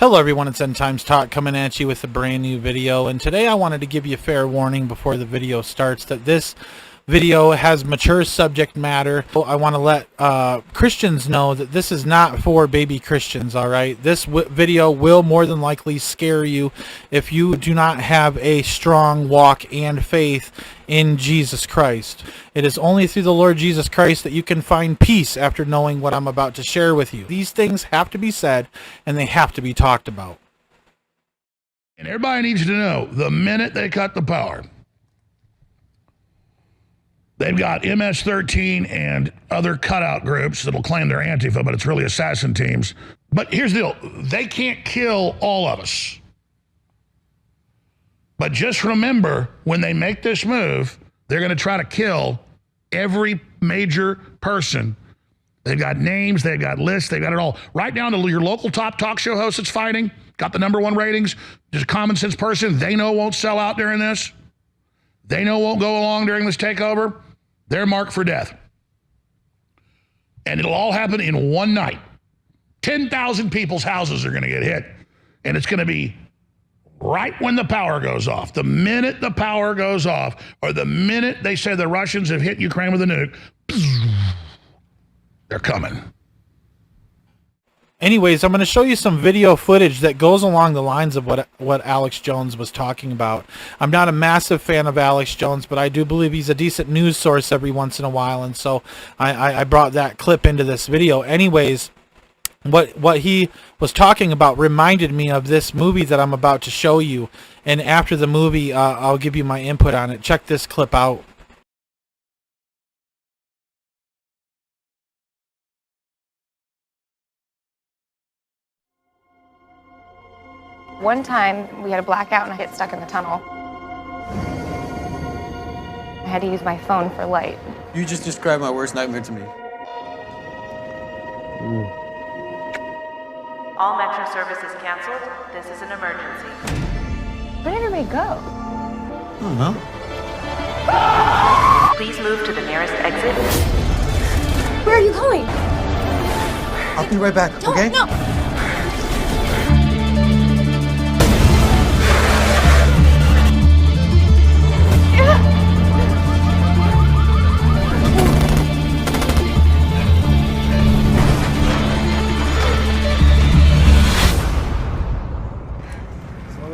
Hello everyone, it's End Times Talk coming at you with a brand new video, and today I wanted to give you a fair warning before the video starts that this video has mature subject matter. I want to let Christians know that this is not for baby Christians, alright? This video will more than likely scare you if you do not have a strong walk and faith in Jesus Christ. It is only through the Lord Jesus Christ that you can find peace after knowing what I'm about to share with you. These things have to be said and they have to be talked about. And everybody needs to know, the minute they cut the power, they've got MS-13 and other cutout groups that'll claim they're Antifa, but it's really assassin teams. But here's the deal. They can't kill all of us. But just remember, when they make this move, they're going to try to kill every major person. They've got names, they've got lists, they've got it all. Right down to your local top talk show host that's fighting, got the #1 ratings, just a common sense person they know won't sell out during this. They know won't go along during this takeover. They're marked for death. And it'll all happen in one night. 10,000 people's houses are going to get hit. And it's going to be right when the power goes off. The minute the power goes off, or the minute they say the Russians have hit Ukraine with a nuke, they're coming. Anyways, I'm going to show you some video footage that goes along the lines of what Alex Jones was talking about. I'm not a massive fan of Alex Jones, but I do believe he's a decent news source every once in a while, and so I brought that clip into this video. Anyways, what he was talking about reminded me of this movie that I'm about to show you, and after the movie, I'll give you my input on it. Check this clip out. One time, we had a blackout and I get stuck in the tunnel. I had to use my phone for light. You just described my worst nightmare to me. All Metro services canceled. This is an emergency. Where did everybody go? I don't know. Please move to the nearest exit. Where are you going? I'll be right back, okay? No!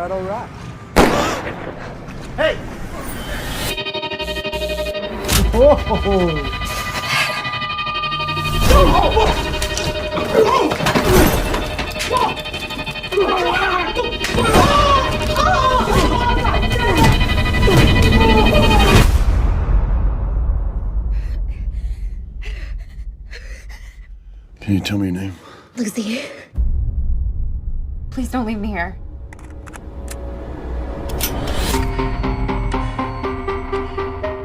All right. Hey! Oh! Can you tell me your name? Lucy. Please don't leave me here.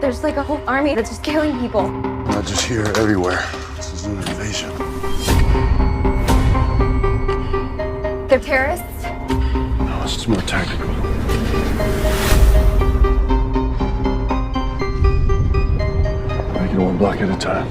There's like a whole army that's just killing people. Not just here, everywhere. This is an invasion. They're terrorists? No, it's just more tactical. Make it one block at a time.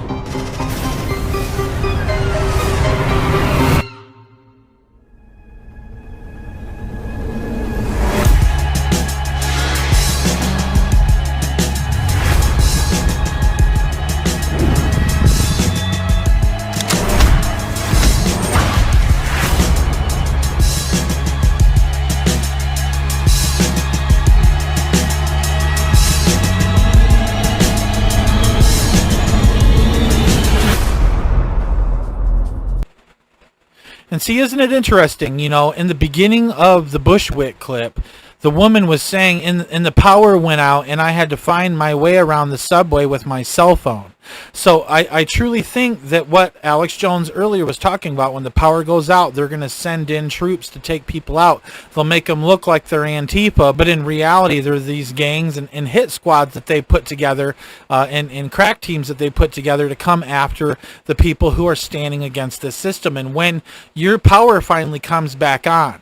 And see, isn't it interesting, you know, in the beginning of the Bushwick clip, the woman was saying, and the power went out and I had to find my way around the subway with my cell phone. So I truly think that what Alex Jones earlier was talking about, when the power goes out, they're going to send in troops to take people out. They'll make them look like they're Antifa, but in reality, they're these gangs and hit squads that they put together and crack teams that they put together to come after the people who are standing against this system. And when your power finally comes back on,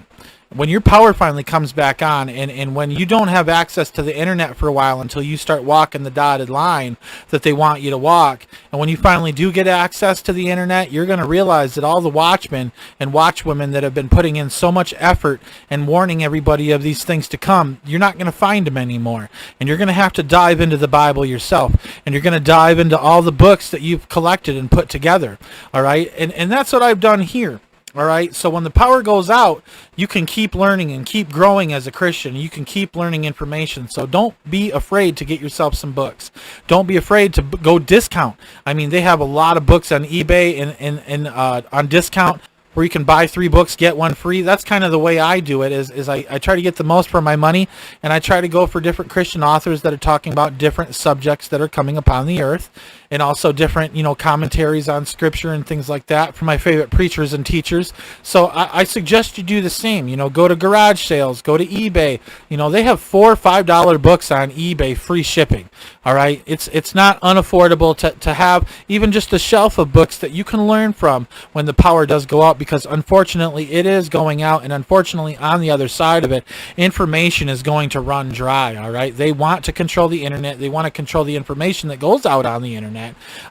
when your power finally comes back on, and when you don't have access to the internet for a while until you start walking the dotted line that they want you to walk, and when you finally do get access to the internet, you're going to realize that all the watchmen and watchwomen that have been putting in so much effort and warning everybody of these things to come, you're not going to find them anymore. And you're going to have to dive into the Bible yourself, and you're going to dive into all the books that you've collected and put together. All right, and that's what I've done here. All right, so when the power goes out, you can keep learning and keep growing as a Christian. You can keep learning information. So don't be afraid to get yourself some books. Don't be afraid to go discount. I mean, they have a lot of books on eBay and on discount, where you can buy 3 books, get 1 free. That's kind of the way I do it, is I try to get the most for my money, and I try to go for different Christian authors that are talking about different subjects that are coming upon the earth, and also different, commentaries on scripture and things like that from my favorite preachers and teachers. So I suggest you do the same. Go to garage sales, go to eBay. They have $4 or $5 books on eBay, free shipping. All right, it's not unaffordable to have even just a shelf of books that you can learn from when the power does go out, because unfortunately it is going out, and unfortunately on the other side of it, information is going to run dry. All right, they want to control the internet. They want to control the information that goes out on the internet.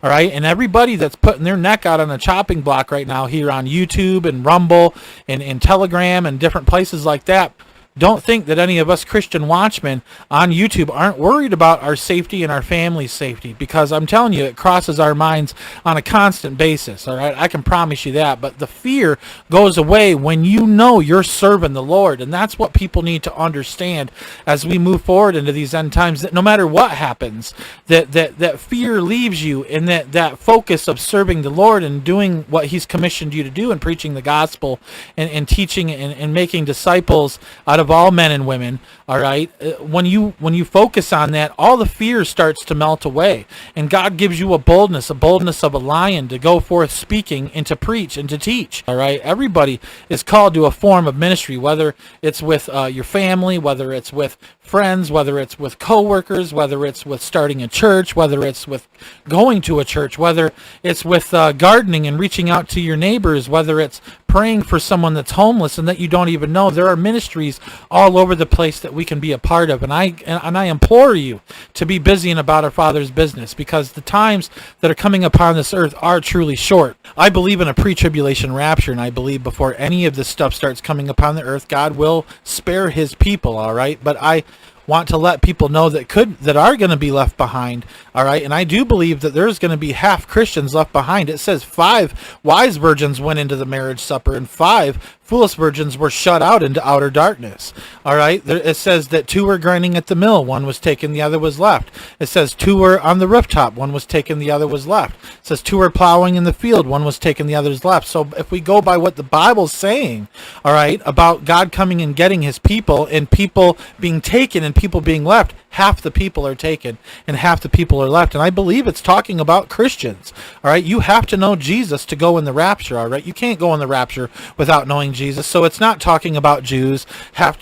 All right, and everybody that's putting their neck out on a chopping block right now here on YouTube and Rumble and Telegram and different places like that, don't think that any of us Christian watchmen on YouTube aren't worried about our safety and our family's safety, because I'm telling you, it crosses our minds on a constant basis. All right, I can promise you that. But the fear goes away when you know you're serving the Lord, and that's what people need to understand as we move forward into these end times. That no matter what happens, that fear leaves you, and that focus of serving the Lord and doing what He's commissioned you to do, and preaching the gospel and teaching and making disciples out of all men and women. All right, when you focus on that, all the fear starts to melt away, and God gives you a boldness of a lion to go forth speaking and to preach and to teach. All right, everybody is called to a form of ministry, whether it's with your family, whether it's with friends, whether it's with coworkers, whether it's with starting a church, whether it's with going to a church, whether it's with gardening and reaching out to your neighbors, whether it's praying for someone that's homeless and that you don't even know. There are ministries all over the place that we can be a part of, and I implore you to be busy and about our Father's business, because the times that are coming upon this earth are truly short. I believe in a pre-tribulation rapture, and I believe before any of this stuff starts coming upon the earth, God will spare His people. All right, but I want to let people know that are going to be left behind. All right, and I do believe that there's going to be half Christians left behind. It says 5 wise virgins went into the marriage supper, and 5 foolish virgins were shut out into outer darkness. All right, it says that 2 were grinding at the mill, 1 was taken, the other was left. It says 2 were on the rooftop, 1 was taken, the other was left. It says 2 were plowing in the field, 1 was taken, the other is left. So if we go by what the Bible's saying, all right, about God coming and getting His people, and people being taken and people being left, half the people are taken and half the people are left. And I believe it's talking about Christians. All right, you have to know Jesus to go in the rapture. All right, you can't go in the rapture without knowing Jesus. So it's not talking about Jews, half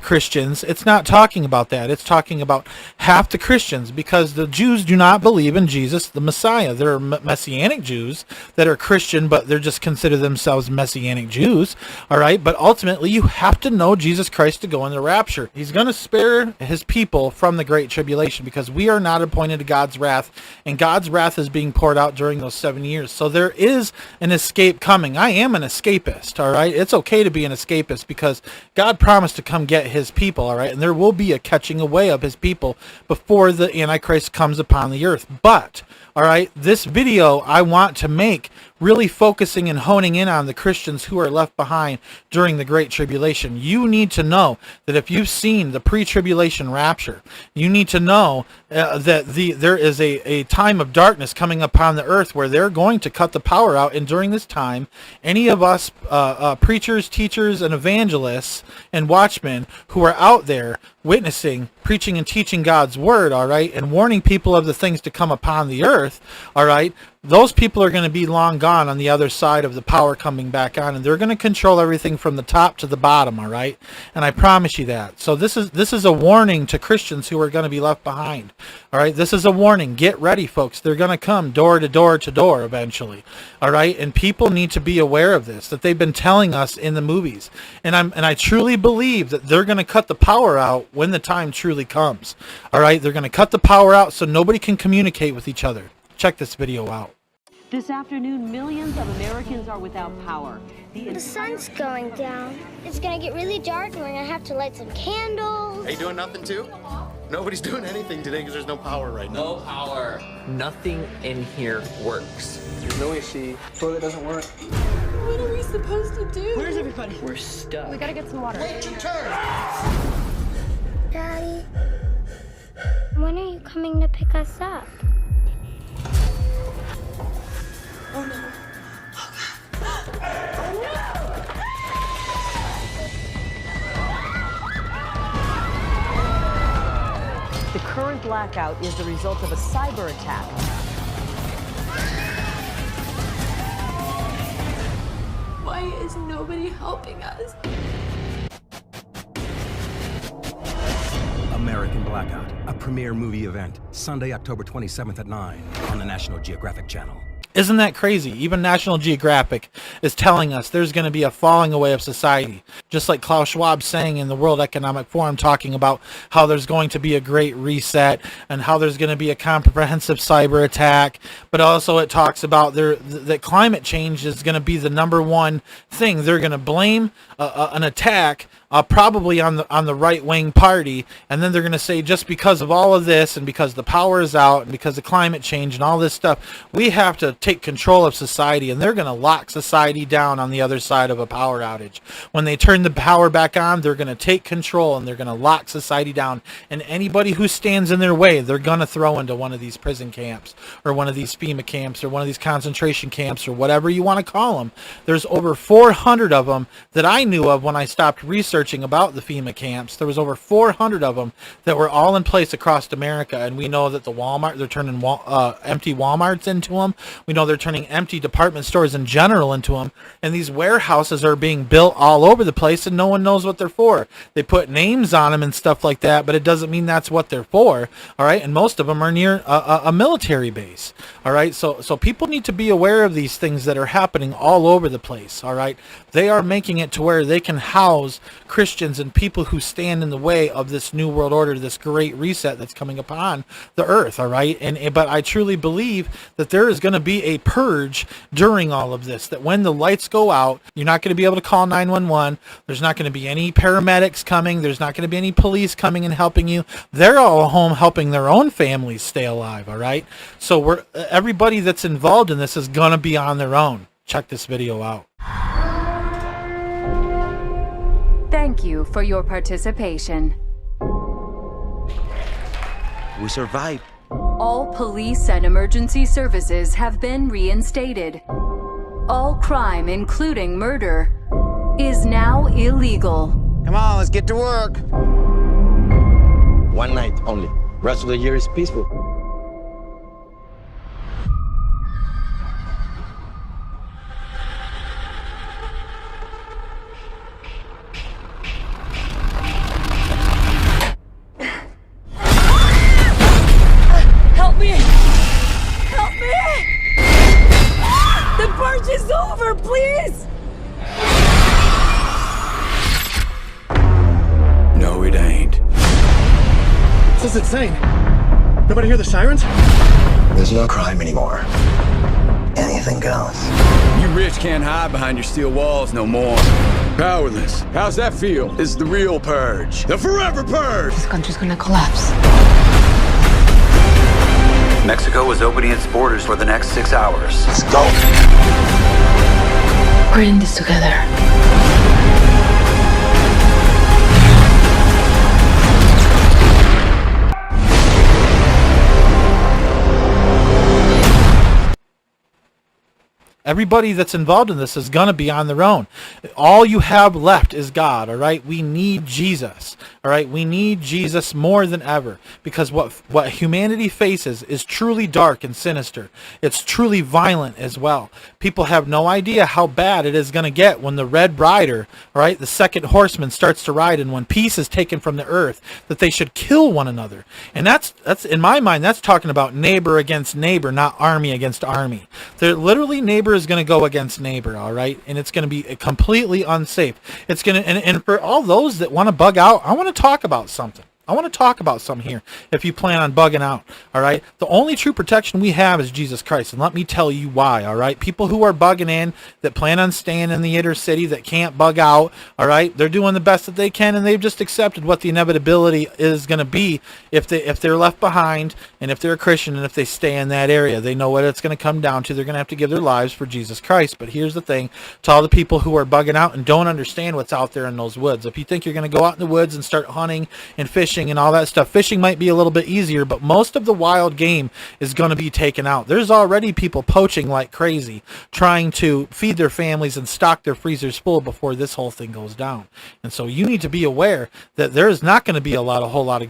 Christians. It's not talking about that. It's talking about half the Christians, because the Jews do not believe in Jesus the Messiah. There are Messianic Jews that are Christian, but they're just consider themselves Messianic Jews. All right, but ultimately you have to know Jesus Christ to go in the rapture. He's going to spare His people from the great tribulation, because we are not appointed to God's wrath, and God's wrath is being poured out during those 7 years. So there is an escape coming. I am an escapist. All right, it's okay to be an escapist, because God promised to come get His people. All right, and there will be a catching away of His people before the Antichrist comes upon the earth. But all right, this video I want to make really focusing and honing in on the Christians who are left behind during the Great Tribulation. You need to know that if you've seen the pre-tribulation rapture, you need to know that there is a time of darkness coming upon the earth where they're going to cut the power out. And during this time, any of us preachers, teachers, and evangelists and watchmen who are out there witnessing, preaching and teaching God's word, all right, and warning people of the things to come upon the earth, all right, those people are going to be long gone on the other side of the power coming back on, and they're going to control everything from the top to the bottom, all right? And I promise you that. So this is a warning to Christians who are going to be left behind, all right? This is a warning. Get ready, folks. They're going to come door to door to door eventually, all right? And people need to be aware of this, that they've been telling us in the movies. And I truly believe that they're going to cut the power out when the time truly comes, all right? They're going to cut the power out so nobody can communicate with each other. Check this video out. This afternoon, millions of Americans are without power. The sun's going down. It's gonna get really dark and we're gonna have to light some candles. Are you doing nothing too? Nobody's doing anything today because there's no power right now. No power. Nothing in here works. There's no AC. Toilet doesn't work. What are we supposed to do? Where's everybody? We're stuck. We gotta get some water. Wait your turn! Daddy, when are you coming to pick us up? Oh no. The current blackout is the result of a cyber attack. Why is nobody helping us? American Blackout, a premiere movie event, Sunday, October 27th at 9 on the National Geographic Channel. Isn't that crazy? Even National Geographic is telling us there's going to be a falling away of society. Just like Klaus Schwab saying in the World Economic Forum, talking about how there's going to be a great reset and how there's going to be a comprehensive cyber attack. But also it talks about that climate change is going to be the number one thing. They're going to blame an attack probably on the right-wing party, and then they're going to say just because of all of this and because the power is out and because of climate change and all this stuff, we have to take control of society, and they're going to lock society down on the other side of a power outage. When they turn the power back on, they're going to take control and they're going to lock society down, and anybody who stands in their way, they're going to throw into one of these prison camps or one of these FEMA camps or one of these concentration camps or whatever you want to call them. There's over 400 of them that I knew of when I stopped researching about the FEMA camps. There was over 400 of them that were all in place across America, and we know that the Walmart, they're turning empty Walmarts into them. We know they're turning empty department stores in general into them, and these warehouses are being built all over the place, and no one knows what they're for. They put names on them and stuff like that, but it doesn't mean that's what they're for, all right? And most of them are near a military base, all right? So people need to be aware of these things that are happening all over the place, all right? They are making it to where they can house Christians and people who stand in the way of this new world order, this great reset that's coming upon the earth, all right? But I truly believe that there is going to be a purge during all of this, that when the lights go out, you're not going to be able to call 911. There's not going to be any paramedics coming. There's not going to be any police coming and helping you. They're all home helping their own families stay alive, all right? So everybody that's involved in this is going to be on their own. Check this video out. Thank you for your participation. We survived. All police and emergency services have been reinstated. All crime, including murder, is now illegal. Come on, let's get to work. One night only. Rest of the year is peaceful. Help me! Help me! The purge is over, please! No, it ain't. This is insane. Nobody hear the sirens? There's no crime anymore. Anything goes. You rich can't hide behind your steel walls no more. Powerless. How's that feel? This is the real purge. The forever purge! This country's gonna collapse. Mexico is opening its borders for the next 6 hours. Let's go. We're in this together. Everybody that's involved in this is going to be on their own. All you have left is God, all right? We need Jesus, all right? We need Jesus more than ever, because what humanity faces is truly dark and sinister. It's truly violent as well. People have no idea how bad it is going to get when the red rider, all right, the second horseman starts to ride, and when peace is taken from the earth, that they should kill one another. And that's in my mind, that's talking about neighbor against neighbor, not army against army. They're literally neighbor is going to go against neighbor, all right? And it's going to be completely unsafe. It's going to, and for all those that want to bug out, I want to talk about something. I want to talk about something here if you plan on bugging out, all right? The only true protection we have is Jesus Christ, and let me tell you why, all right? People who are bugging in, that plan on staying in the inner city, that can't bug out, all right? They're doing the best that they can, and they've just accepted what the inevitability is going to be if they're left behind, and if they're a Christian, and if they stay in that area. They know what it's going to come down to. They're going to have to give their lives for Jesus Christ. But here's the thing, to all the people who are bugging out and don't understand what's out there in those woods. If you think you're going to go out in the woods and start hunting and fishing and all that stuff, fishing might be a little bit easier, but most of the wild game is going to be taken out. There's already people poaching like crazy, trying to feed their families and stock their freezers full before this whole thing goes down. And so you need to be aware that there is not going to be a whole lot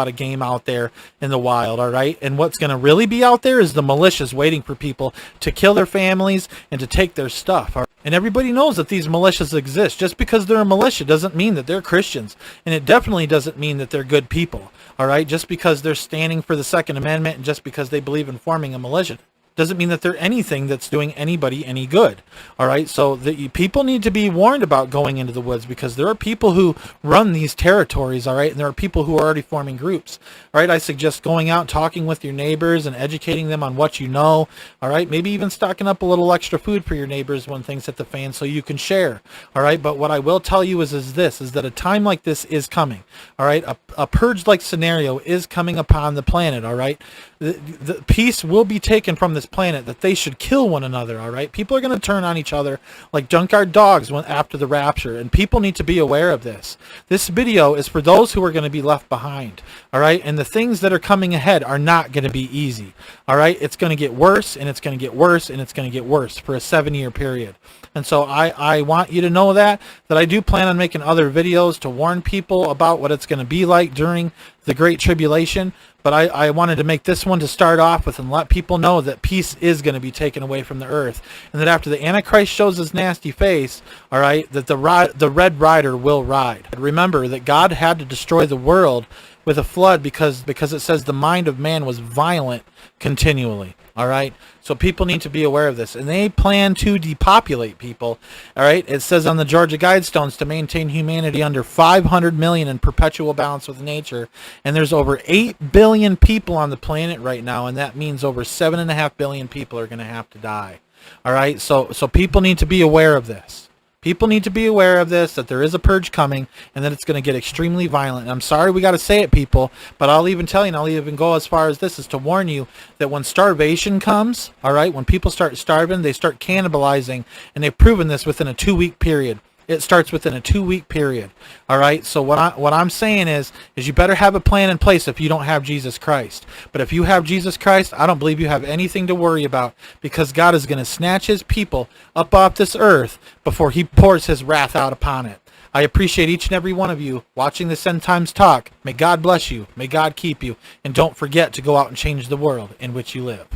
of game out there in the wild, all right? And what's going to really be out there is the militias waiting for people to kill their families and to take their stuff. All right? And everybody knows that these militias exist. Just because they're a militia doesn't mean that they're Christians. And it definitely doesn't mean that they're good people, all right? Just because they're standing for the Second Amendment and just because they believe in forming a militia doesn't mean that they're anything that's doing anybody any good. All right, so people need to be warned about going into the woods, because there are people who run these territories, all right, and there are people who are already forming groups. All right, I suggest going out, talking with your neighbors and educating them on what you know. All right, maybe even stocking up a little extra food for your neighbors when things hit the fan so you can share. All right, but what I will tell you is that a time like this is coming. All right, a purge-like scenario is coming upon the planet. All right, the peace will be taken from this planet, that they should kill one another. All right, people are going to turn on each other like junkyard dogs after the rapture, and people need to be aware of this. This video is for those who are going to be left behind. All right, and the things that are coming ahead are not going to be easy. All right, it's going to get worse, and it's going to get worse, and it's going to get worse for a 7-year period. And so I want you to know that I do plan on making other videos to warn people about what it's going to be like during the Great Tribulation. But I wanted to make this one to start off with and let people know that peace is going to be taken away from the earth. And that after the Antichrist shows his nasty face, all right, that the Red Rider will ride. Remember that God had to destroy the world with a flood because it says the mind of man was violent continually. All right, so people need to be aware of this, and they plan to depopulate people. All right, it says on the Georgia Guidestones to maintain humanity under 500 million in perpetual balance with nature, and there's over 8 billion people on the planet right now, and that means over 7.5 billion people are going to have to die. All right, so people need to be aware of this. People need to be aware of this, that there is a purge coming, and that it's going to get extremely violent. And I'm sorry we got to say it, people, but I'll even tell you, and I'll even go as far as this, is to warn you that when starvation comes, all right, when people start starving, they start cannibalizing, and they've proven this within a 2-week period. It starts within a 2-week period. All right. So what I'm saying is you better have a plan in place if you don't have Jesus Christ. But if you have Jesus Christ, I don't believe you have anything to worry about, because God is going to snatch his people up off this earth before he pours his wrath out upon it. I appreciate each and every one of you watching this End Times Talk. May God bless you. May God keep you. And don't forget to go out and change the world in which you live.